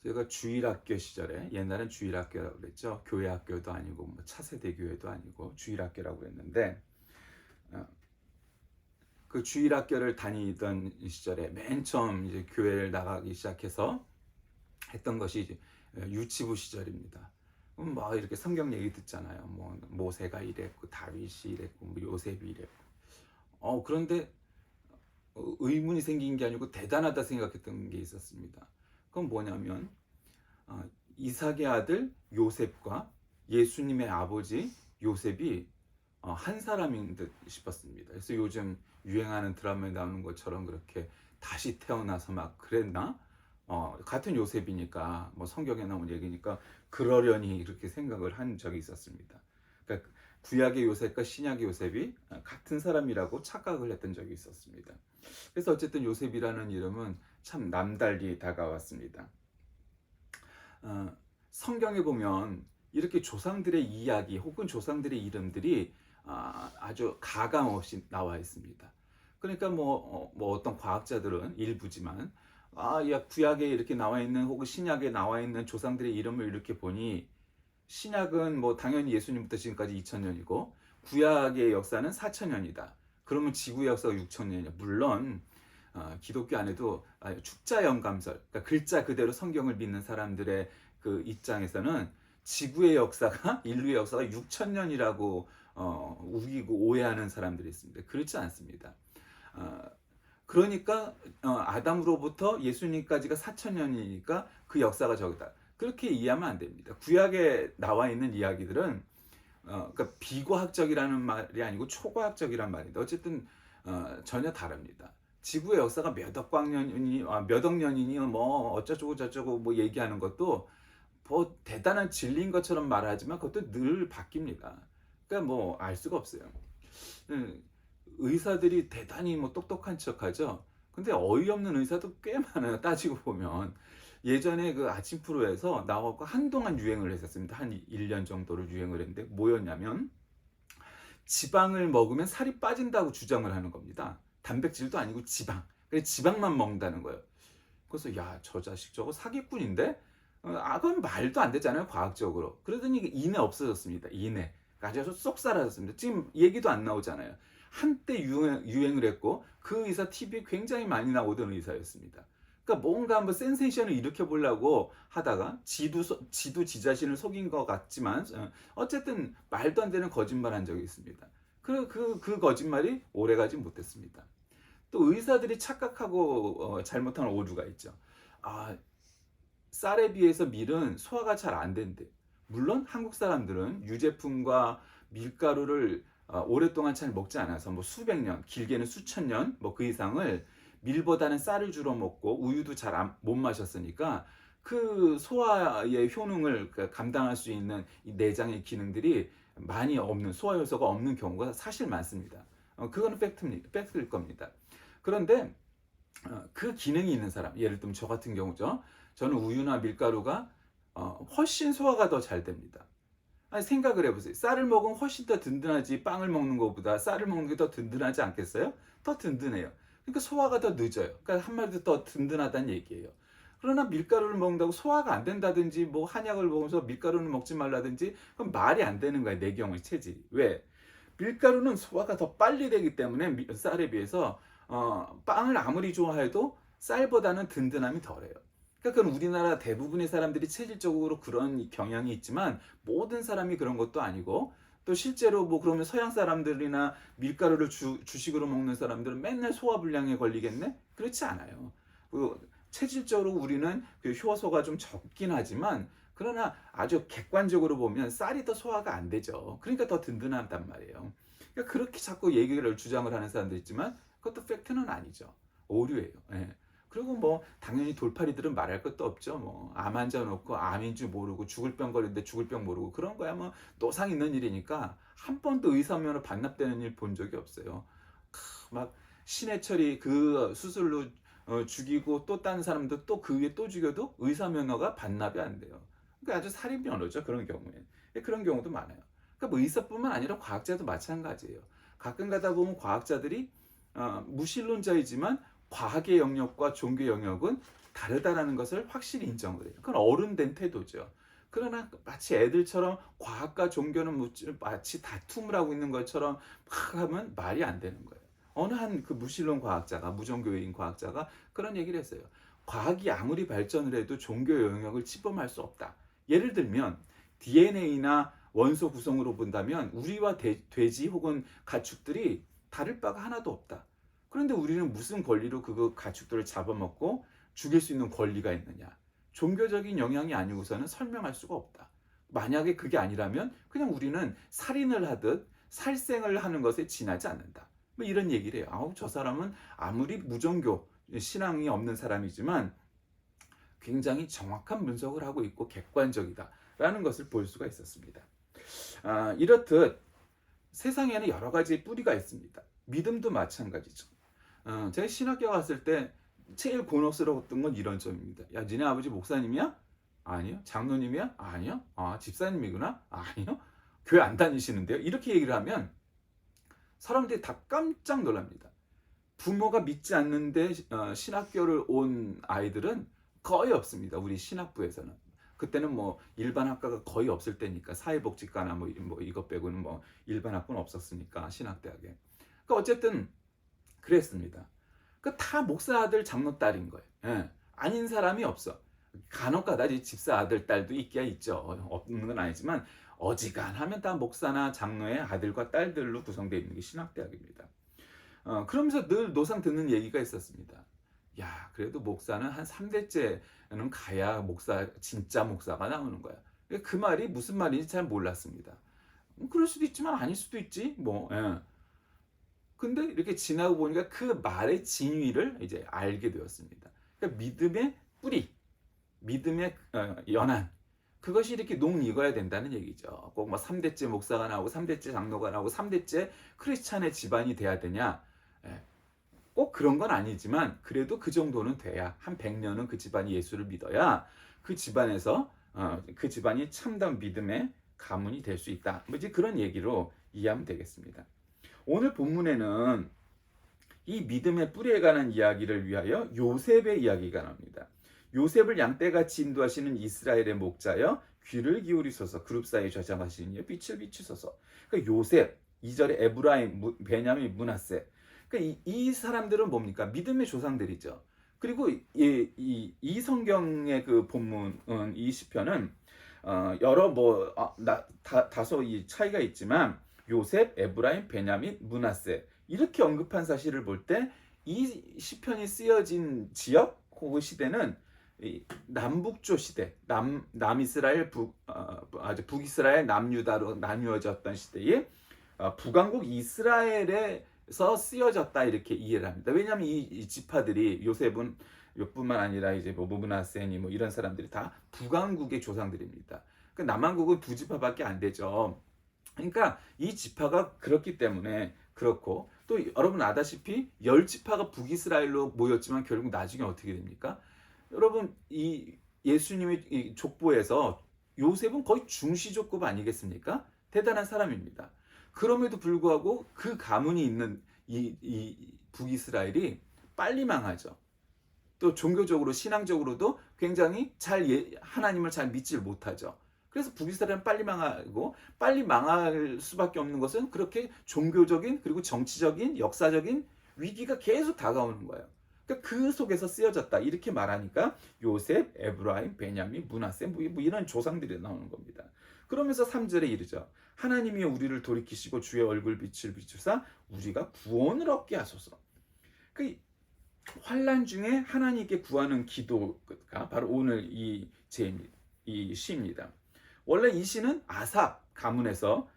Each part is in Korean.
제가 주일학교 시절에, 옛날엔 주일학교라고 그랬죠. 교회 학교도 아니고 뭐 차세대 교회도 아니고 주일학교라고 그랬는데, 어, 그 주일학교를 다니던 시절에 맨 처음 이제 교회를 나가기 시작해서 했던 것이 이제 유치부 시절입니다. 뭐 이렇게 성경 얘기 듣잖아요. 뭐 모세가 이랬고 다윗이 이랬고 뭐 요셉이 이랬고. 그런데 의문이 생긴 게 아니고 대단하다 생각했던 게 있었습니다. 그건 뭐냐면 어, 이삭의 아들 요셉과 예수님의 아버지 요셉이 한 사람인 듯 싶었습니다. 그래서 요즘 유행하는 드라마에 나오는 것처럼 그렇게 다시 태어나서 막 그랬나? 같은 요셉이니까 뭐 성경에 나온 얘기니까 그러려니 이렇게 생각을 한 적이 있었습니다. 그러니까 구약의 요셉과 신약의 요셉이 같은 사람이라고 착각을 했던 적이 있었습니다. 그래서 어쨌든 요셉이라는 이름은 참 남달리 다가왔습니다. 성경에 보면 이렇게 조상들의 이야기 혹은 조상들의 이름들이 아주 가감 없이 나와 있습니다. 그러니까 뭐 어떤 과학자들은 일부지만 야, 구약에 이렇게 나와 있는 혹은 신약에 나와 있는 조상들의 이름을 이렇게 보니 신약은 뭐 당연히 예수님부터 지금까지 2000년이고 구약의 역사는 4000년이다. 그러면 지구의 역사가 6000년이야. 물론 기독교 안에도 축자연감설, 그러니까 글자 그대로 성경을 믿는 사람들의 그 입장에서는 지구의 역사가 인류의 역사가 6000년이라고 우기고 오해하는 사람들이 있습니다. 그렇지 않습니다. 어, 그러니까 아담으로부터 예수님까지가 4000년이니까 그 역사가 저기다. 그렇게 이해하면 안 됩니다. 구약에 나와 있는 이야기들은 그러니까 비과학적이라는 말이 아니고 초과학적이란 말인데 어쨌든 전혀 다릅니다. 지구의 역사가 몇 억 년이니 뭐 어쩌고 저쩌고 뭐 얘기하는 것도 뭐 대단한 진리인 것처럼 말하지만 그것도 늘 바뀝니다. 그러니까 뭐 알 수가 없어요. 음, 의사들이 대단히 뭐 똑똑한 척하죠. 근데 어이없는 의사도 꽤 많아요. 따지고 보면 예전에 그 아침 프로에서 나와서 한동안 유행을 했었습니다. 한 1년 정도를 유행을 했는데 뭐였냐면 지방을 먹으면 살이 빠진다고 주장을 하는 겁니다. 단백질도 아니고 지방. 그래서 지방만 먹는다는 거예요. 그래서 야, 저 자식 저거 사기꾼인데? 그건 말도 안 되잖아요, 과학적으로. 그러더니 이내 없어졌습니다. 이내. 아주 쏙 사라졌습니다. 지금 얘기도 안 나오잖아요. 한때 유행을 했고 그 의사 TV에 굉장히 많이 나오던 의사였습니다. 그러니까 뭔가 한번 센세이션을 일으켜 보려고 하다가 지도 지 자신을 속인 것 같지만 어쨌든 말도 안 되는 거짓말 한 적이 있습니다. 그 거짓말이 오래가지 못했습니다. 또 의사들이 착각하고 잘못한 오류가 있죠. 아, 쌀에 비해서 밀은 소화가 잘 안 된대. 물론 한국 사람들은 유제품과 밀가루를 오랫동안 잘 먹지 않아서 뭐 수백 년, 길게는 수천 년, 뭐 그 이상을 밀보다는 쌀을 주로 먹고 우유도 잘 못 마셨으니까 그 소화의 효능을 감당할 수 있는 이 내장의 기능들이 많이 없는 소화 효소가 없는 경우가 사실 많습니다. 그거는 팩트일 겁니다. 그런데 그 기능이 있는 사람, 예를 들면 저 같은 경우죠. 저는 우유나 밀가루가 훨씬 소화가 더 잘 됩니다. 아니, 생각을 해보세요. 쌀을 먹으면 훨씬 더 든든하지. 빵을 먹는 것보다 쌀을 먹는 게 더 든든하지 않겠어요? 더 든든해요. 그러니까 소화가 더 늦어요. 그러니까 한마디로 더 든든하다는 얘기예요. 그러나 밀가루를 먹는다고 소화가 안 된다든지 뭐 한약을 먹으면서 밀가루는 먹지 말라든지 그건 말이 안 되는 거예요. 내 경우의 체질이. 왜? 밀가루는 소화가 더 빨리 되기 때문에 쌀에 비해서 빵을 아무리 좋아해도 쌀보다는 든든함이 덜해요. 그러니까 그건 우리나라 대부분의 사람들이 체질적으로 그런 경향이 있지만 모든 사람이 그런 것도 아니고 또 실제로 뭐 그러면 서양 사람들이나 밀가루를 주식으로 먹는 사람들은 맨날 소화불량에 걸리겠네? 그렇지 않아요. 그 체질적으로 우리는 그 효소가 좀 적긴 하지만 그러나 아주 객관적으로 보면 쌀이 더 소화가 안 되죠. 그러니까 더 든든하단 말이에요. 그러니까 그렇게 자꾸 얘기를 주장을 하는 사람도 있지만 그것도 팩트는 아니죠. 오류예요. 예. 그리고 뭐 당연히 돌팔이들은 말할 것도 없죠. 뭐 암 환자 놓고 암인 줄 모르고 죽을 병 걸리는데 죽을 병 모르고 그런 거야 뭐 노상 있는 일이니까 한 번도 의사면허 반납되는 일 본 적이 없어요. 막 신해철이 그 수술로 죽이고 또 다른 사람도 또 그 위에 또 죽여도 의사면허가 반납이 안 돼요. 그러니까 아주 살인면허죠. 그런 경우에. 그런 경우도 많아요. 그러니까 뭐 의사뿐만 아니라 과학자도 마찬가지예요. 가끔 가다 보면 과학자들이 무신론자이지만 과학의 영역과 종교 영역은 다르다라는 것을 확실히 인정을 해요. 그건 어른된 태도죠. 그러나 마치 애들처럼 과학과 종교는 마치 다툼을 하고 있는 것처럼 막 하면 말이 안 되는 거예요. 어느 한 그 무신론 과학자가, 무종교인 과학자가 그런 얘기를 했어요. 과학이 아무리 발전을 해도 종교 영역을 침범할 수 없다. 예를 들면 DNA나 원소 구성으로 본다면 우리와 돼지 혹은 가축들이 다를 바가 하나도 없다. 그런데 우리는 무슨 권리로 그 가축들을 잡아먹고 죽일 수 있는 권리가 있느냐? 종교적인 영향이 아니고서는 설명할 수가 없다. 만약에 그게 아니라면 그냥 우리는 살인을 하듯 살생을 하는 것에 지나지 않는다. 뭐 이런 얘기를 해요. 아우, 저 사람은 아무리 무종교 신앙이 없는 사람이지만 굉장히 정확한 분석을 하고 있고 객관적이다라는 것을 볼 수가 있었습니다. 이렇듯 세상에는 여러 가지 뿌리가 있습니다. 믿음도 마찬가지죠. 제가 신학교 갔을 때 제일 곤혹스러웠던 건 이런 점입니다. 야, 니네 아버지 목사님이야? 아니요. 장로님이야? 아니요. 아, 집사님이구나? 아니요. 교회 안 다니시는데요? 이렇게 얘기를 하면 사람들이 다 깜짝 놀랍니다. 부모가 믿지 않는데 신학교를 온 아이들은 거의 없습니다. 우리 신학부에서는. 그때는 뭐 일반 학과가 거의 없을 때니까 사회복지과나 뭐 이것 빼고는 뭐 일반 학과는 없었으니까 신학대학에. 그러니까 어쨌든 그랬습니다. 그 다 목사 아들 장로 딸인 거예요. 예. 아닌 사람이 없어. 간혹가다 집사 아들 딸도 있기야 있죠. 없는 건 아니지만 어지간하면 다 목사나 장로의 아들과 딸들로 구성되어 있는 게 신학대학입니다. 그러면서 늘 노상 듣는 얘기가 있었습니다. 야, 그래도 목사는 한 3대째는 가야 진짜 목사가 나오는 거야. 그 말이 무슨 말인지 잘 몰랐습니다. 그럴 수도 있지만 아닐 수도 있지. 뭐, 예. 근데 이렇게 지나고 보니까 그 말의 진위를 이제 알게 되었습니다. 그러니까 믿음의 뿌리, 믿음의 연한, 그것이 이렇게 녹익어야 된다는 얘기죠. 꼭 뭐 3대째 목사가 나오고 3대째 장로가 나오고 3대째 크리스찬의 집안이 돼야 되냐? 꼭 그런 건 아니지만 그래도 그 정도는 돼야, 한 100년은 그 집안이 예수를 믿어야 그 집안에서 그 집안이 참된 믿음의 가문이 될 수 있다. 뭐 이제 그런 얘기로 이해하면 되겠습니다. 오늘 본문에는 이 믿음의 뿌리에 관한 이야기를 위하여 요셉의 이야기가 나옵니다. 요셉을 양떼같이 인도하시는 이스라엘의 목자여 귀를 기울이소서. 그룹 사이에 저장하시니 빛을 비추소서. 그러니까 요셉, 2절에 에브라임, 베냐민, 므낫세. 그러니까 이 사람들은 뭡니까? 믿음의 조상들이죠. 그리고 이 성경의 그 본문, 이 시편은 여러 다소 이 차이가 있지만 요셉, 에브라임, 베냐민, 므낫세 이렇게 언급한 사실을 볼 때 이 시편이 쓰여진 지역 혹은 시대는 남북조 시대, 남이스라엘, 북이스라엘, 남유다로 나뉘어졌던 시대에 북왕국 이스라엘에서 쓰여졌다 이렇게 이해를 합니다. 왜냐하면 이 지파들이 요셉은 뿐만 아니라 이제 뭐 므낫세니 뭐 이런 사람들이 다 북왕국의 조상들입니다. 그러니까 남왕국은 두 지파밖에 안 되죠. 그러니까 이 지파가 그렇기 때문에 그렇고, 또 여러분 아다시피 10지파가 북이스라엘로 모였지만 결국 나중에 어떻게 됩니까? 여러분 이 예수님의 이 족보에서 요셉은 거의 중시족급 아니겠습니까? 대단한 사람입니다. 그럼에도 불구하고 그 가문이 있는 이 북이스라엘이 빨리 망하죠. 또 종교적으로 신앙적으로도 굉장히 하나님을 잘 믿질 못하죠. 그래서 북이스라엘은 빨리 망하고, 빨리 망할 수밖에 없는 것은 그렇게 종교적인 그리고 정치적인 역사적인 위기가 계속 다가오는 거예요. 그러니까 그 속에서 쓰여졌다 이렇게 말하니까 요셉, 에브라임, 베냐민, 므낫세 뭐 이런 조상들이 나오는 겁니다. 그러면서 3절에 이르죠. 하나님이 우리를 돌이키시고 주의 얼굴 빛을 비추사 우리가 구원을 얻게 하소서. 그 환난 중에 하나님께 구하는 기도가 바로 오늘 이 시입니다. 원래 이 시는 아삽 가문에서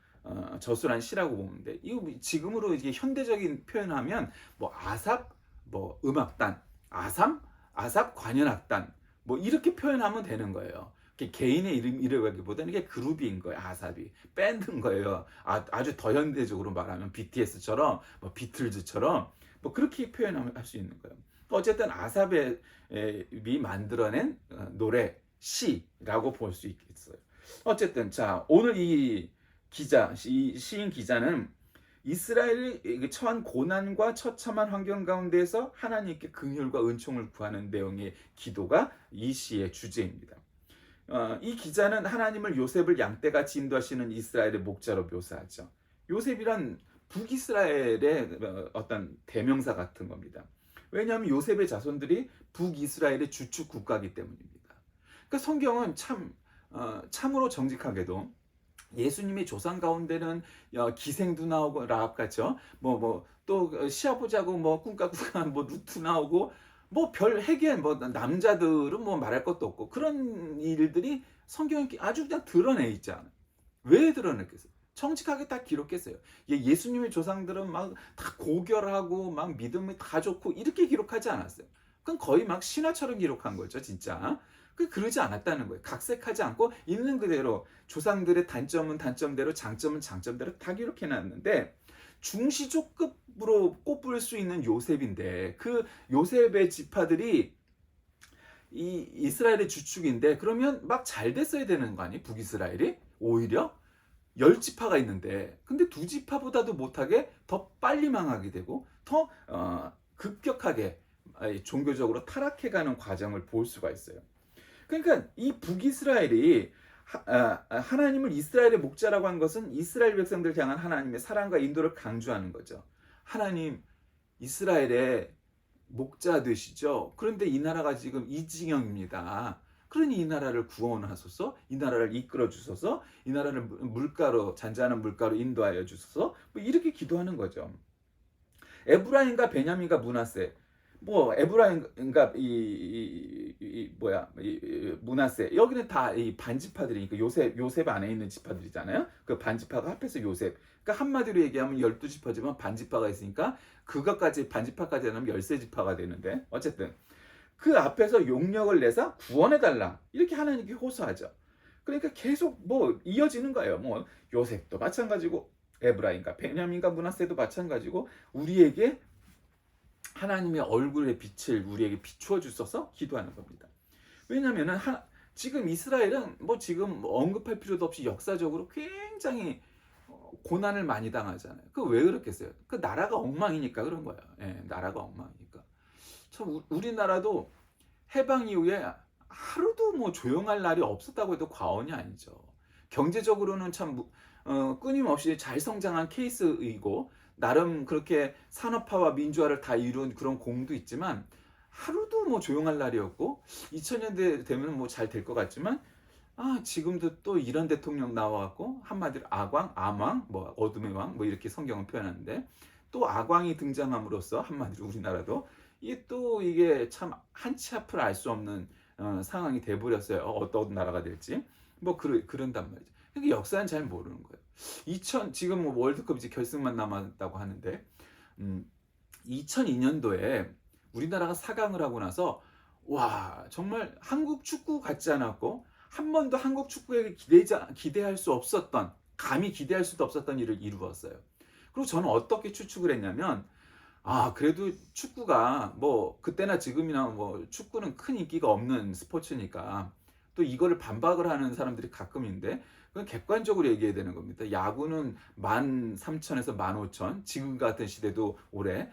저술한 시라고 보는데, 이거 지금으로 이게 현대적인 표현하면 뭐 아삽 뭐 음악단, 아삽 관현악단 뭐 이렇게 표현하면 되는 거예요. 개인의 이름이라기보다는 이게 그룹인 거예요. 아삽이 밴드인 거예요. 아주 더 현대적으로 말하면 BTS처럼 뭐 비틀즈처럼 뭐 그렇게 표현하면 할 수 있는 거예요. 어쨌든 아삽이 만들어낸 노래 시라고 볼 수 있겠어요. 어쨌든 자, 오늘 이 시인 기자는 이스라엘이 처한 고난과 처참한 환경 가운데에서 하나님께 긍휼과 은총을 구하는 내용의 기도가 이 시의 주제입니다. 이 기자는 하나님을 요셉을 양떼같이 인도하시는 이스라엘의 목자로 묘사하죠. 요셉이란 북이스라엘의 어떤 대명사 같은 겁니다. 왜냐하면 요셉의 자손들이 북이스라엘의 주축 국가이기 때문입니다. 그러니까 성경은 참으로 정직하게도 예수님의 조상 가운데는 기생도 나오고 라합 같죠. 또 시아보자고 꿈까꾸가 루트 나오고 별 핵의 남자들은 남자들은 말할 것도 없고 그런 일들이 성경에 아주 그냥 드러내 있잖아. 왜 드러냈겠어요? 정직하게 딱 기록했어요. 예수님의 조상들은 막 다 고결하고 막 믿음이 다 좋고 이렇게 기록하지 않았어요. 그건 거의 막 신화처럼 기록한 거죠, 진짜. 그러지 않았다는 거예요. 각색하지 않고 있는 그대로 조상들의 단점은 단점대로 장점은 장점대로 다 기록해 놨는데 중시족급으로 꼽을 수 있는 요셉인데 그 요셉의 지파들이 이 이스라엘의 주축인데 그러면 막 잘 됐어야 되는 거 아니에요? 북이스라엘이? 오히려 10지파가 있는데 근데 2지파보다도 못하게 더 빨리 망하게 되고 더 급격하게 종교적으로 타락해가는 과정을 볼 수가 있어요. 그러니까 이 북이스라엘이 하나님을 이스라엘의 목자라고 한 것은 이스라엘 백성들을 향한 하나님의 사랑과 인도를 강조하는 거죠. 하나님 이스라엘의 목자 되시죠. 그런데 이 나라가 지금 이진영입니다. 그러니 이 나라를 구원하소서, 이 나라를 이끌어 주소서, 이 나라를 물가로 잔잔한 물가로 인도하여 주소서, 이렇게 기도하는 거죠. 에브라임과 베냐민과 므낫세, 에브라임과 므낫세 여기는 다 이 반지파들이니까 요셉 안에 있는 지파들이잖아요. 그 반지파가 합해서 요셉. 그러니까 한마디로 얘기하면 12지파지만 반지파가 있으니까 그것까지 반지파까지 하면 13지파가 되는데 어쨌든 그 앞에서 용력을 내서 구원해달라 이렇게 하나님께 호소하죠. 그러니까 계속 이어지는 거예요. 요셉도 마찬가지고 에브라임과 베냐민과 므낫세도 마찬가지고 우리에게 하나님의 얼굴의 빛을 우리에게 비추어 주셔서 기도하는 겁니다. 왜냐하면 지금 이스라엘은 지금 언급할 필요도 없이 역사적으로 굉장히 고난을 많이 당하잖아요. 그 왜 그렇겠어요? 그 나라가 엉망이니까 그런 거예요. 예, 나라가 엉망이니까. 참 우리나라도 해방 이후에 하루도 조용할 날이 없었다고 해도 과언이 아니죠. 경제적으로는 참 끊임없이 잘 성장한 케이스이고 나름 그렇게 산업화와 민주화를 다 이룬 그런 공도 있지만 하루도 조용할 날이었고 2000년대 되면 잘 될 것 같지만 지금도 또 이런 대통령 나와갖고 한마디로 암왕, 어둠의 왕 이렇게 성경은 표현하는데 또 악왕이 등장함으로써 한마디로 우리나라도 이게 참 한치 앞을 알 수 없는 상황이 돼버렸어요. 어떤 나라가 될지 그런단 말이죠. 그러니까 역사는 잘 모르는 거예요. 지금 월드컵 이제 결승만 남았다고 하는데 2002년도에 우리나라가 4강을 하고 나서 와 정말 한국 축구 같지 않았고 한 번도 한국 축구에게 기대할 수 없었던 감히 기대할 수도 없었던 일을 이루었어요. 그리고 저는 어떻게 추측을 했냐면 그래도 축구가 그때나 지금이나 축구는 큰 인기가 없는 스포츠니까 또 이거를 반박을 하는 사람들이 가끔 있는데 그건 객관적으로 얘기해야 되는 겁니다. 야구는 13,000에서 15,000 지금 같은 시대도 올해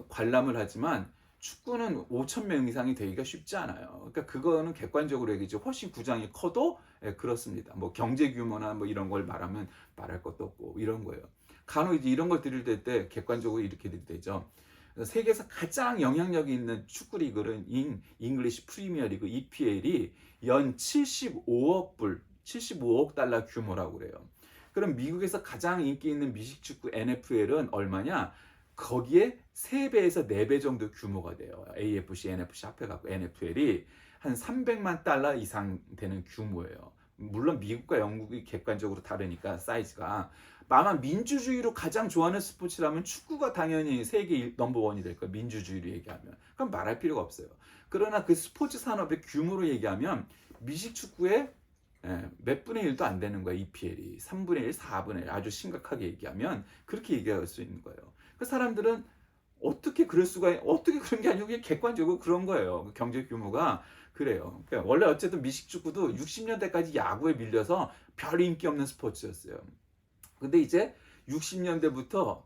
관람을 하지만 축구는 5,000명 이상이 되기가 쉽지 않아요. 그러니까 그거는 객관적으로 얘기죠. 훨씬 구장이 커도 그렇습니다. 경제 규모나 이런 걸 말하면 말할 것도 없고 이런 거예요. 간혹 이제 이런 걸 들을 때 객관적으로 이렇게 들이대죠. 세계에서 가장 영향력이 있는 축구 리그는 잉글리시 프리미어 리그 EPL이 연 75억 달러 규모라고 그래요. 그럼 미국에서 가장 인기 있는 미식축구 NFL은 얼마냐? 거기에 3배에서 4배 정도 규모가 돼요. AFC, NFC 합해갖고 NFL이 한 300만 달러 이상 되는 규모예요. 물론 미국과 영국이 객관적으로 다르니까 사이즈가. 아마 민주주의로 가장 좋아하는 스포츠라면 축구가 당연히 세계 넘버원이 될 거예요. 민주주의로 얘기하면. 그럼 말할 필요가 없어요. 그러나 그 스포츠 산업의 규모로 얘기하면 미식축구의 몇 분의 1도 안 되는 거예요. EPL이 3분의 1, 4분의 1 아주 심각하게 얘기하면 그렇게 얘기할 수 있는 거예요. 그 사람들은 어떻게 그럴 수가 어떻게 그런 게 아니고 그냥 객관적으로 그런 거예요. 경제 규모가 그래요. 그러니까 원래 어쨌든 미식축구도 60년대까지 야구에 밀려서 별 인기 없는 스포츠였어요. 근데 이제 60년대부터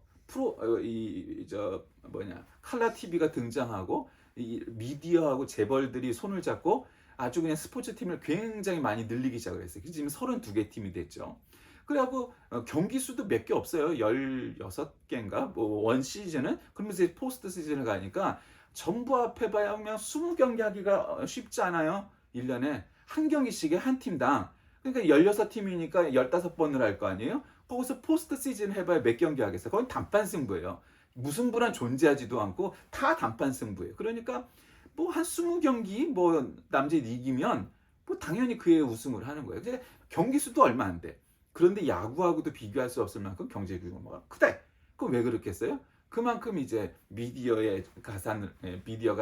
칼라 TV가 등장하고 이 미디어하고 재벌들이 손을 잡고 아주 그냥 스포츠 팀을 굉장히 많이 늘리기 시작을 했어요. 지금 32개 팀이 됐죠. 그래갖고 경기 수도 몇 개 없어요. 16개인가? 뭐 원 시즌은? 그러면서 포스트 시즌을 가니까 전부 합해봐야 그냥 20경기 하기가 쉽지 않아요. 1년에 한 경기씩에 한 팀당. 그러니까 16팀이니까 15번을 할 거 아니에요? 거기서 포스트 시즌 해봐야 몇 경기 하겠어요? 그건 단판 승부예요. 무승부란 존재하지도 않고 다 단판 승부예요. 그러니까 뭐 한 20경기 뭐 남짓 이기면 뭐 당연히 그의 우승을 하는 거예요. 근데 경기 수도 얼마 안 돼. 그런데 야구하고도 비교할 수 없을 만큼 경제 규모가 크다. 그럼 왜 그렇겠어요? 그만큼 이제 미디어가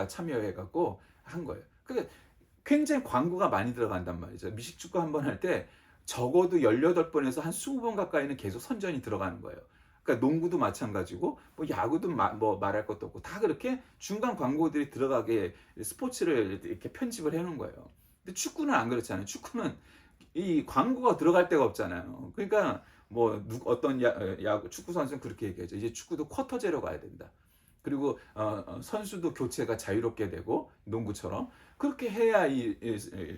참여해갖고 한 거예요. 그러니까 굉장히 광고가 많이 들어간단 말이죠. 미식축구 한 번 할 때 적어도 18번에서 한 20번 가까이는 계속 선전이 들어가는 거예요. 그러니까 농구도 마찬가지고 뭐 야구도 뭐 말할 것도 없고 다 그렇게 중간 광고들이 들어가게 스포츠를 이렇게 편집을 해놓은 거예요. 근데 축구는 안 그렇잖아요. 축구는 이 광고가 들어갈 데가 없잖아요. 그러니까 뭐 어떤 축구 선수는 그렇게 얘기하죠. 이제 축구도 쿼터제로 가야 된다. 그리고 선수도 교체가 자유롭게 되고 농구처럼 그렇게 해야 이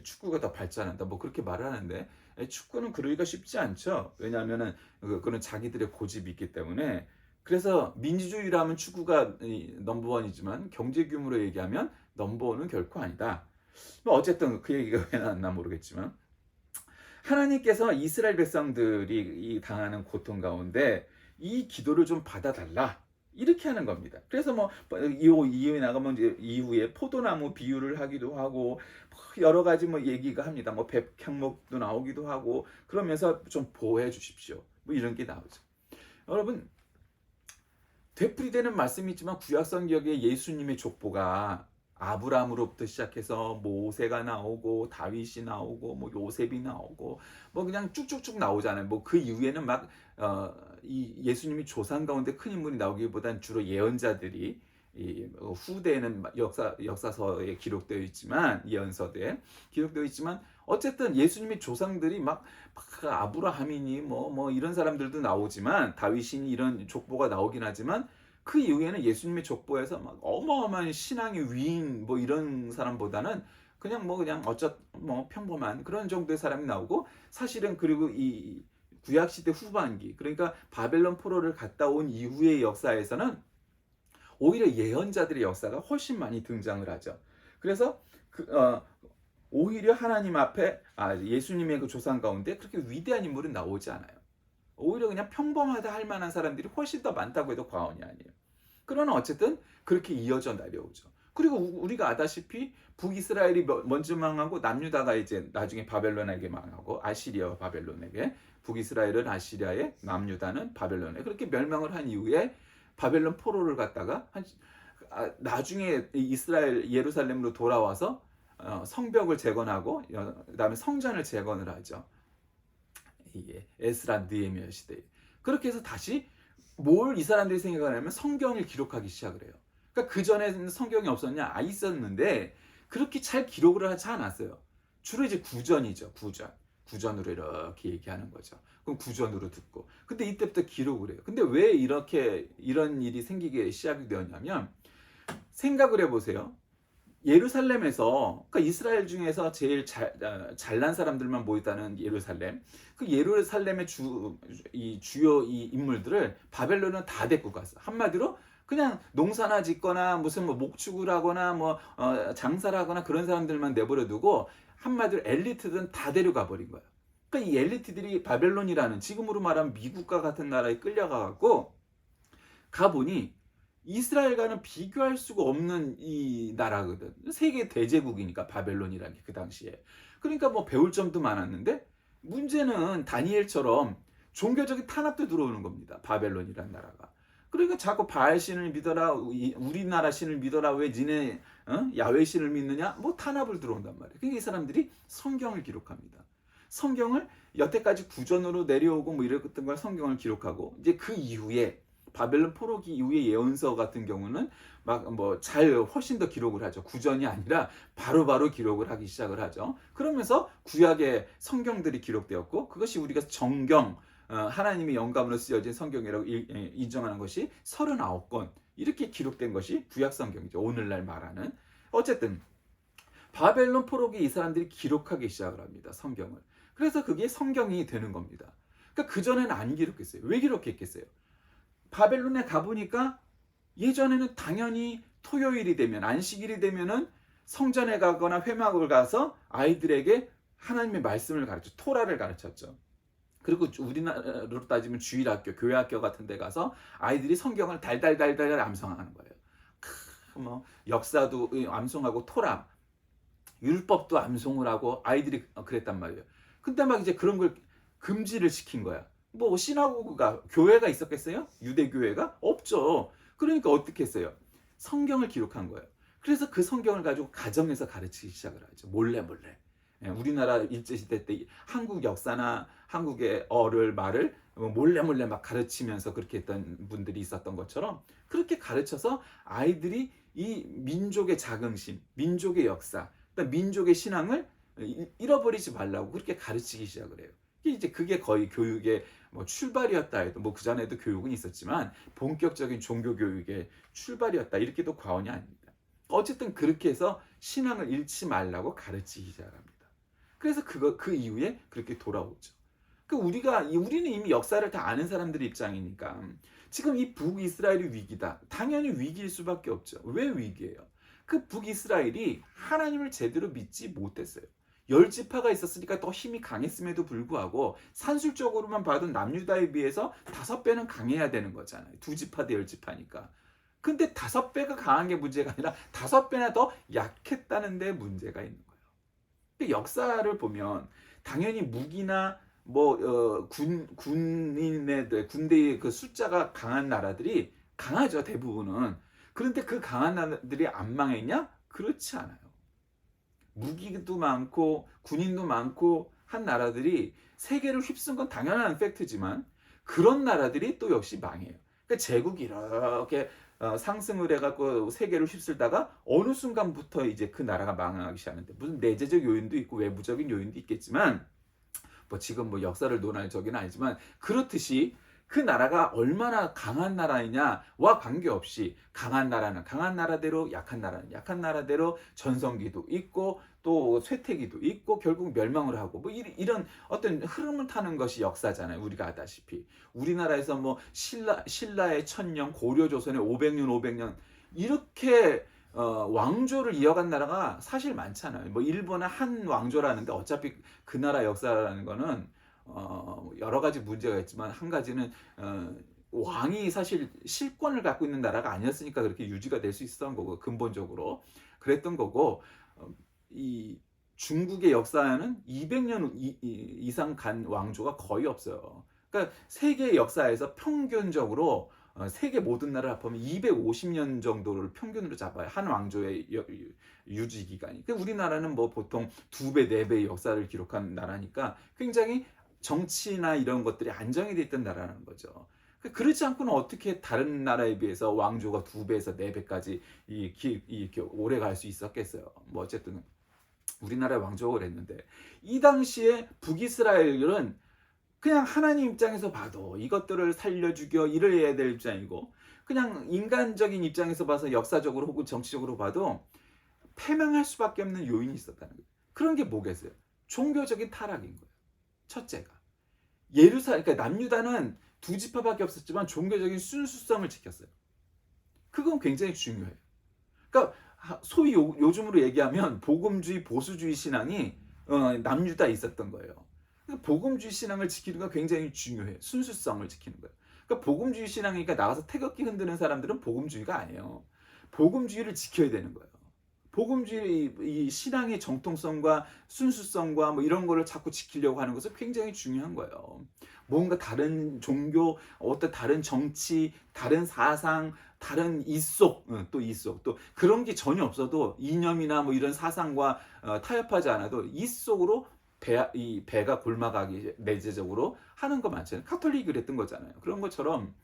축구가 더 발전한다. 뭐 그렇게 말을 하는데 축구는 그러기가 쉽지 않죠. 왜냐하면은 그런 자기들의 고집이 있기 때문에. 그래서 민주주의라면 축구가 넘버원이지만 경제 규모로 얘기하면 넘버원은 결코 아니다. 뭐 어쨌든 그 얘기가 왜 나왔나 모르겠지만 하나님께서 이스라엘 백성들이 당하는 고통 가운데 이 기도를 좀 받아달라. 이렇게 하는 겁니다. 그래서 뭐 이후에 나가면 이제 이후에 포도나무 비유를 하기도 하고 여러 가지 뭐 얘기가 합니다. 뭐 백향목도 나오기도 하고 그러면서 좀 보호해 주십시오. 뭐 이런 게 나오죠. 여러분 되풀이되는 말씀이지만 구약 성경에 예수님의 족보가 아브라함으로부터 시작해서 모세가 나오고 다윗이 나오고 뭐 요셉이 나오고 뭐 그냥 쭉쭉쭉 나오잖아요. 뭐 그 이후에는 이 예수님이 조상 가운데 큰 인물이 나오기보다는 주로 예언자들이 이 후대에는 역사서에 기록되어 있지만 예언서에 기록되어 있지만 어쨌든 예수님의 조상들이 막 아브라함이니 뭐 이런 사람들도 나오지만 다윗이니 이런 족보가 나오긴 하지만 그 이후에는 예수님의 족보에서 막 어마어마한 신앙의 위인 뭐 이런 사람보다는 그냥 평범한 그런 정도의 사람이 나오고 사실은 그리고 이 구약 시대 후반기 그러니까 바벨론 포로를 갔다 온 이후의 역사에서는 오히려 예언자들의 역사가 훨씬 많이 등장을 하죠. 그래서 오히려 하나님 앞에 예수님의 그 조상 가운데 그렇게 위대한 인물은 나오지 않아요. 오히려 그냥 평범하다 할 만한 사람들이 훨씬 더 많다고 해도 과언이 아니에요. 그러나 어쨌든 그렇게 이어져 내려오죠. 그리고 우리가 아다시피 북이스라엘이 먼저 망하고 남유다가 이제 나중에 바벨론에게 망하고 아시리아와 바벨론에게 북이스라엘은 아시리아에 남유다는 바벨론에 그렇게 멸망을 한 이후에 바벨론 포로를 갖다가 나중에 이스라엘 예루살렘으로 돌아와서 성벽을 재건하고 그다음에 성전을 재건을 하죠. 이게 에스라 느헤미야 시대. 그렇게 해서 다시 뭘 이 사람들이 생각하냐면 성경을 기록하기 시작을 해요. 그러니까 그 전에는 성경이 없었냐? 있었는데 그렇게 잘 기록을 하지 않았어요. 주로 이제 구전이죠. 구전으로 이렇게 얘기하는 거죠. 그럼 구전으로 듣고. 근데 이때부터 기록을 해요. 근데 왜 이런 일이 생기게 시작이 되었냐면 생각을 해보세요. 예루살렘에서 그러니까 이스라엘 중에서 제일 잘난 사람들만 모였다는 예루살렘 그 예루살렘의 주요 이 인물들을 바벨론은 다 데리고 갔어. 한마디로 그냥 농사나 짓거나 무슨 뭐 목축을 하거나 장사를 하거나 그런 사람들만 내버려 두고 한마디로 엘리트들은 다 데려가 버린 거야. 그러니까 이 엘리트들이 바벨론이라는 지금으로 말하면 미국과 같은 나라에 끌려가 갖고 가보니 이스라엘과는 비교할 수가 없는 이 나라거든. 세계 대제국이니까 바벨론이라는 게 그 당시에. 그러니까 뭐 배울 점도 많았는데 문제는 다니엘처럼 종교적인 탄압도 들어오는 겁니다. 바벨론이라는 나라가. 그러니까 자꾸 바알 신을 믿어라, 우리나라 신을 믿어라, 왜 니네 야훼 신을 믿느냐? 뭐 탄압을 들어온단 말이에요. 그러니까 이 사람들이 성경을 기록합니다. 성경을 여태까지 구전으로 내려오고 뭐 이랬던 걸 성경을 기록하고 이제 그 이후에 바벨론 포로기 이후의 예언서 같은 경우는 훨씬 더 기록을 하죠. 구전이 아니라 바로바로 기록을 하기 시작을 하죠. 그러면서 구약의 성경들이 기록되었고 그것이 우리가 정경 하나님의 영감으로 쓰여진 성경이라고 인정하는 것이 39권 이렇게 기록된 것이 구약 성경이죠. 오늘날 말하는. 어쨌든 바벨론 포로기에 이 사람들이 기록하기 시작을 합니다. 성경을. 그래서 그게 성경이 되는 겁니다. 그러니까 그전에는 안 기록했어요. 왜 기록했겠어요? 바벨론에 가보니까 예전에는 당연히 토요일이 되면, 안식일이 되면은 성전에 가거나 회막을 가서 아이들에게 하나님의 말씀을 토라를 가르쳤죠. 그리고 우리나라로 따지면 주일학교, 교회학교 같은 데 가서 아이들이 성경을 달달달달 암송하는 거예요. 뭐 역사도 암송하고 토라, 율법도 암송을 하고 아이들이 그랬단 말이에요. 근데 막 이제 그런 걸 금지를 시킨 거야. 뭐 시나고그가, 교회가 있었겠어요? 유대교회가? 없죠. 그러니까 어떻게 했어요? 성경을 기록한 거예요. 그래서 그 성경을 가지고 가정에서 가르치기 시작을 하죠. 몰래 몰래. 우리나라 일제시대 때 한국 역사나 한국의 말을 몰래 몰래 막 가르치면서 그렇게 했던 분들이 있었던 것처럼 그렇게 가르쳐서 아이들이 이 민족의 자긍심, 민족의 역사, 민족의 신앙을 잃어버리지 말라고 그렇게 가르치기 시작을 해요. 이제 그게 거의 교육의 뭐 출발이었다 해도, 뭐 그전에도 교육은 있었지만 본격적인 종교 교육의 출발이었다 이렇게도 과언이 아닙니다. 어쨌든 그렇게 해서 신앙을 잃지 말라고 가르치기 시작합니다. 그래서 그 이후에 그렇게 돌아오죠. 우리는 이미 역사를 다 아는 사람들의 입장이니까 지금 이 북이스라엘이 위기다. 당연히 위기일 수밖에 없죠. 왜 위기예요? 그 북이스라엘이 하나님을 제대로 믿지 못했어요. 10지파가 있었으니까 더 힘이 강했음에도 불구하고 산술적으로만 봐도 남유다에 비해서 5배는 강해야 되는 거잖아요. 2지파 대 10지파니까. 근데 5배가 강한 게 문제가 아니라 5배나 더 약했다는 데 문제가 있는 거예요. 역사를 보면 당연히 무기나 군대의 그 숫자가 강한 나라들이 강하죠, 대부분은. 그런데 그 강한 나라들이 안 망했냐? 그렇지 않아요. 무기도 많고 군인도 많고 한 나라들이 세계를 휩쓴 건 당연한 팩트지만 그런 나라들이 또 역시 망해요. 그러니까 제국이 이렇게 상승을 해갖고 세계를 휩쓸다가 어느 순간부터 이제 그 나라가 망하기 시작하는데, 무슨 내재적 요인도 있고 외부적인 요인도 있겠지만 뭐 지금 뭐 역사를 논할 적은 아니지만 그렇듯이 그 나라가 얼마나 강한 나라이냐와 관계없이 강한 나라는 강한 나라대로, 약한 나라는 약한 나라대로 전성기도 있고 또 쇠퇴기도 있고 결국 멸망을 하고 뭐 이런 어떤 흐름을 타는 것이 역사잖아요. 우리가 아다시피 우리나라에서 뭐 신라의 1000년, 고려 조선의 500년 500년 이렇게 왕조를 이어간 나라가 사실 많잖아요. 뭐 일본의 한 왕조라는데 어차피 그 나라 역사라는 거는 여러 가지 문제가 있지만 한 가지는 왕이 사실 실권을 갖고 있는 나라가 아니었으니까 그렇게 유지가 될 수 있었던 거고, 근본적으로 그랬던 거고, 이 중국의 역사에는 200년 이상 간 왕조가 거의 없어요. 그러니까 세계 역사에서 평균적으로 세계 모든 나라를 합하면 250년 정도를 평균으로 잡아요. 한 왕조의 유지 기간이. 우리나라는 뭐 보통 2배, 4배의 역사를 기록한 나라니까 굉장히 정치나 이런 것들이 안정이 돼 있던 나라라는 거죠. 그렇지 않고는 어떻게 다른 나라에 비해서 왕조가 2배에서 4배까지 이렇게 오래 갈 수 있었겠어요. 뭐 어쨌든 우리나라의 왕조가 그랬는데, 이 당시에 북이스라엘은 그냥 하나님 입장에서 봐도 이것들을 살려 죽여 이래야 될 입장이고, 그냥 인간적인 입장에서 봐서 역사적으로 혹은 정치적으로 봐도 패망할 수밖에 없는 요인이 있었다는 거예요. 그런 게 뭐겠어요? 종교적인 타락인 거예요. 첫째가 그러니까 남유다는 2지파밖에 없었지만 종교적인 순수성을 지켰어요. 그건 굉장히 중요해요. 그러니까 소위 요즘으로 얘기하면 복음주의, 보수주의 신앙이 남유다에 있었던 거예요. 복음주의 신앙을 지키는 건 굉장히 중요해요. 순수성을 지키는 거예요. 그러니까 복음주의 신앙이니까 나가서 태극기 흔드는 사람들은 복음주의가 아니에요. 복음주의를 지켜야 되는 거예요. 복음주의 이 신앙의 정통성과 순수성과 뭐 이런 거를 자꾸 지키려고 하는 것은 굉장히 중요한 거예요. 뭔가 다른 종교, 어떤 다른 정치, 다른 사상, 다른 또 그런 게 전혀 없어도 이념이나 뭐 이런 사상과 타협하지 않아도 이 속으로 배가 골마가기 내재적으로 하는 거 많잖아요. 카톨릭이 그랬던 거잖아요. 그런 것처럼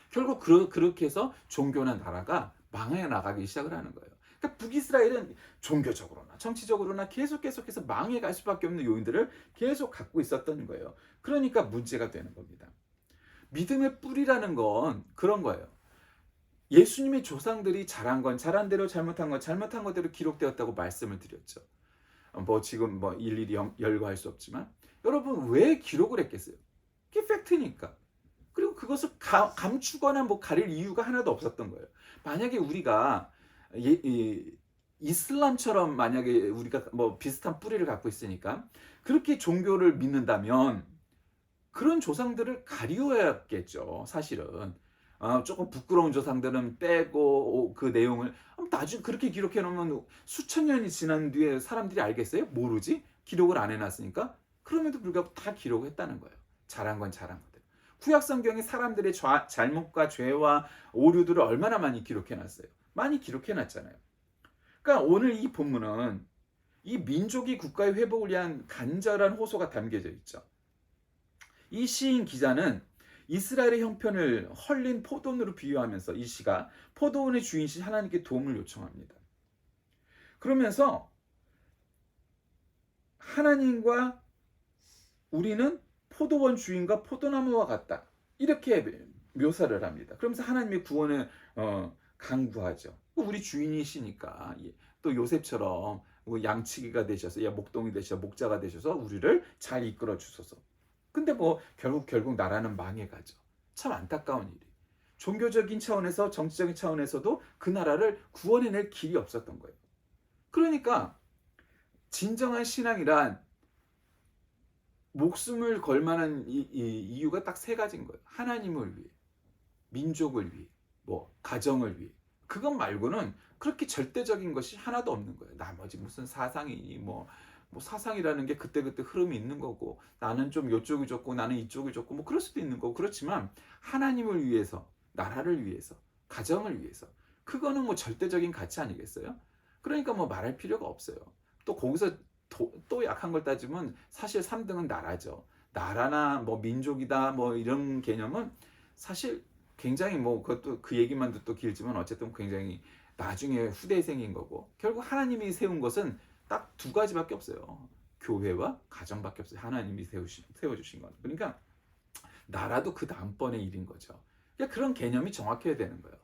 결국 그렇게 해서 종교나 나라가 망해 나가기 시작을 하는 거예요. 그러니까 북이스라엘은 종교적으로나 정치적으로나 계속해서 망해갈 수밖에 없는 요인들을 계속 갖고 있었던 거예요. 그러니까 문제가 되는 겁니다. 믿음의 뿌리라는 건 그런 거예요. 예수님의 조상들이 잘한 건 잘한 대로, 잘못한 건 잘못한 것대로 기록되었다고 말씀을 드렸죠. 뭐 지금 뭐 일일이 열거할 수 없지만 여러분 왜 기록을 했겠어요? 그게 팩트니까. 그리고 그것을 감추거나 뭐 가릴 이유가 하나도 없었던 거예요. 만약에 우리가 이슬람처럼 만약에 우리가 뭐 비슷한 뿌리를 갖고 있으니까 그렇게 종교를 믿는다면 그런 조상들을 가리워야겠죠. 사실은. 조금 부끄러운 조상들은 빼고 그 내용을 나중에 그렇게 기록해 놓으면 수천 년이 지난 뒤에 사람들이 알겠어요? 모르지? 기록을 안 해놨으니까. 그럼에도 불구하고 다 기록했다는 거예요. 잘한 건 잘한 거대로. 구약 성경이 사람들의 잘못과 죄와 오류들을 얼마나 많이 기록해 놨어요. 많이 기록해 놨잖아요. 그러니까 오늘 이 본문은 이 민족이 국가의 회복을 위한 간절한 호소가 담겨져 있죠. 이 시인 기자는 이스라엘의 형편을 헐린 포도원으로 비유하면서 이 시가 포도원의 주인이신 하나님께 도움을 요청합니다. 그러면서 하나님과 우리는 포도원 주인과 포도나무와 같다. 이렇게 묘사를 합니다. 그러면서 하나님의 구원을 강구하죠. 우리 주인이시니까 또 요셉처럼 양치기가 되셔서 목동이 되셔서 목자가 되셔서 우리를 잘 이끌어 주소서. 근데 뭐 결국 나라는 망해가죠. 참 안타까운 일이. 종교적인 차원에서 정치적인 차원에서도 그 나라를 구원해낼 길이 없었던 거예요. 그러니까 진정한 신앙이란 목숨을 걸 만한 이유가 딱 세 가지인 거예요. 하나님을 위해, 민족을 위해, 뭐 가정을 위해. 그것 말고는 그렇게 절대적인 것이 하나도 없는 거예요. 나머지 무슨 사상이니 뭐 사상이라는 게 그때그때 흐름이 있는 거고 나는 좀 이쪽이 좋고 나는 이쪽이 좋고 뭐 그럴 수도 있는 거고 그렇지만 하나님을 위해서, 나라를 위해서, 가정을 위해서 그거는 뭐 절대적인 가치 아니겠어요? 그러니까 뭐 말할 필요가 없어요. 또 거기서 또 약한 걸 따지면 사실 3등은 나라죠. 나라나 뭐 민족이다 뭐 이런 개념은 사실 굉장히 뭐 그것도 그 얘기만 듣도 길지만 어쨌든 굉장히 나중에 후대에 생긴 거고 결국 하나님이 세운 것은 딱 두 가지밖에 없어요. 교회와 가정밖에 없어요. 하나님이 세워주신 건. 그러니까 나라도 그 다음번의 일인 거죠. 그러니까 그런 개념이 정확해야 되는 거예요.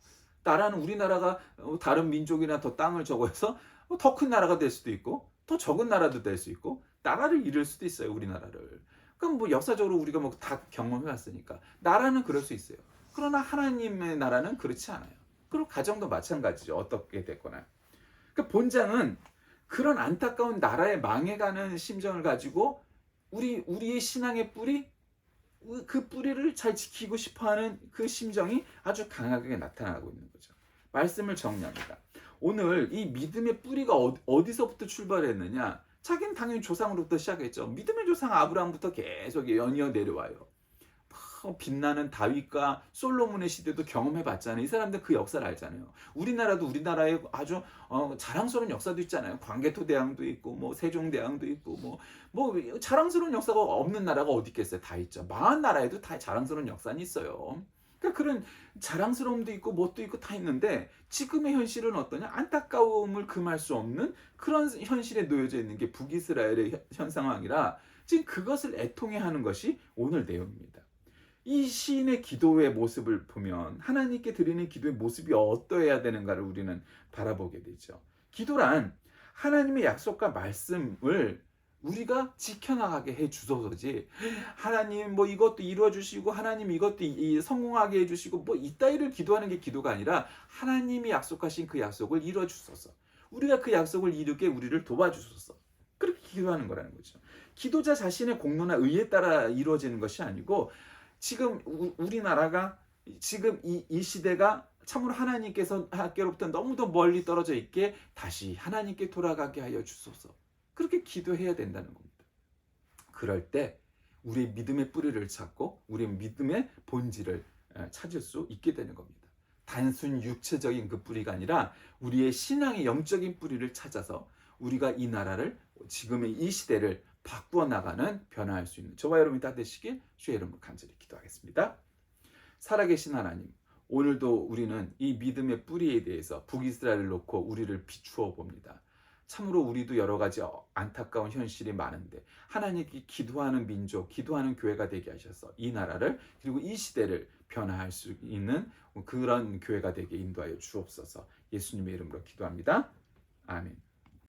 나라는 우리나라가 다른 민족이나 더 땅을 저거해서 더 큰 나라가 될 수도 있고 더 적은 나라도 될 수 있고 나라를 잃을 수도 있어요. 우리나라를. 그럼 뭐 역사적으로 우리가 뭐 다 경험해 왔으니까 나라는 그럴 수 있어요. 그러나 하나님의 나라는 그렇지 않아요. 그리고 가정도 마찬가지죠. 어떻게 됐거나. 그러니까 본장은 그런 안타까운 나라의 망해가는 심정을 가지고 우리의 신앙의 뿌리 그 뿌리를 잘 지키고 싶어하는 그 심정이 아주 강하게 나타나고 있는 거죠. 말씀을 정리합니다. 오늘 이 믿음의 뿌리가 어디서부터 출발했느냐? 자기는 당연히 조상으로부터 시작했죠. 믿음의 조상 아브라함부터 계속 연이어 내려와요. 빛나는 다윗과 솔로몬의 시대도 경험해봤잖아요. 이 사람들 그 역사를 알잖아요. 우리나라도 우리나라의 아주 자랑스러운 역사도 있잖아요. 광개토대왕도 있고 뭐 세종대왕도 있고 뭐 자랑스러운 역사가 없는 나라가 어디 있겠어요. 다 있죠. 망한 나라에도 다 자랑스러운 역사는 있어요. 그러니까 그런 자랑스러움도 있고 뭣도 있고 다 있는데 지금의 현실은 어떠냐? 안타까움을 금할 수 없는 그런 현실에 놓여져 있는 게 북이스라엘의 현 상황이라 지금 그것을 애통해하는 것이 오늘 내용입니다. 이 시인의 기도의 모습을 보면 하나님께 드리는 기도의 모습이 어떠해야 되는가를 우리는 바라보게 되죠. 기도란 하나님의 약속과 말씀을 우리가 지켜나가게 해 주소서지 하나님 뭐 이것도 이루어 주시고 하나님 이것도 성공하게 해 주시고 뭐 이따위를 기도하는 게 기도가 아니라 하나님이 약속하신 그 약속을 이루어 주소서. 우리가 그 약속을 이루게 우리를 도와주소서. 그렇게 기도하는 거라는 거죠. 기도자 자신의 공로나 의에 따라 이루어지는 것이 아니고 지금 우리나라가 지금 이 시대가 참으로 하나님께로부터 너무도 멀리 떨어져 있게 다시 하나님께 돌아가게 하여 주소서. 그렇게 기도해야 된다는 겁니다. 그럴 때 우리의 믿음의 뿌리를 찾고 우리의 믿음의 본질을 찾을 수 있게 되는 겁니다. 단순 육체적인 그 뿌리가 아니라 우리의 신앙의 영적인 뿌리를 찾아서 우리가 이 나라를 지금의 이 시대를 바꾸어 나가는 변화할 수 있는 저와 여러분이 다 되시길 주의 이름으로 간절히 기도하겠습니다. 살아계신 하나님, 오늘도 우리는 이 믿음의 뿌리에 대해서 북이스라엘을 놓고 우리를 비추어 봅니다. 참으로 우리도 여러 가지 안타까운 현실이 많은데 하나님께 기도하는 민족, 기도하는 교회가 되게 하셔서 이 나라를 그리고 이 시대를 변화할 수 있는 그런 교회가 되게 인도하여 주옵소서. 예수님의 이름으로 기도합니다. 아멘.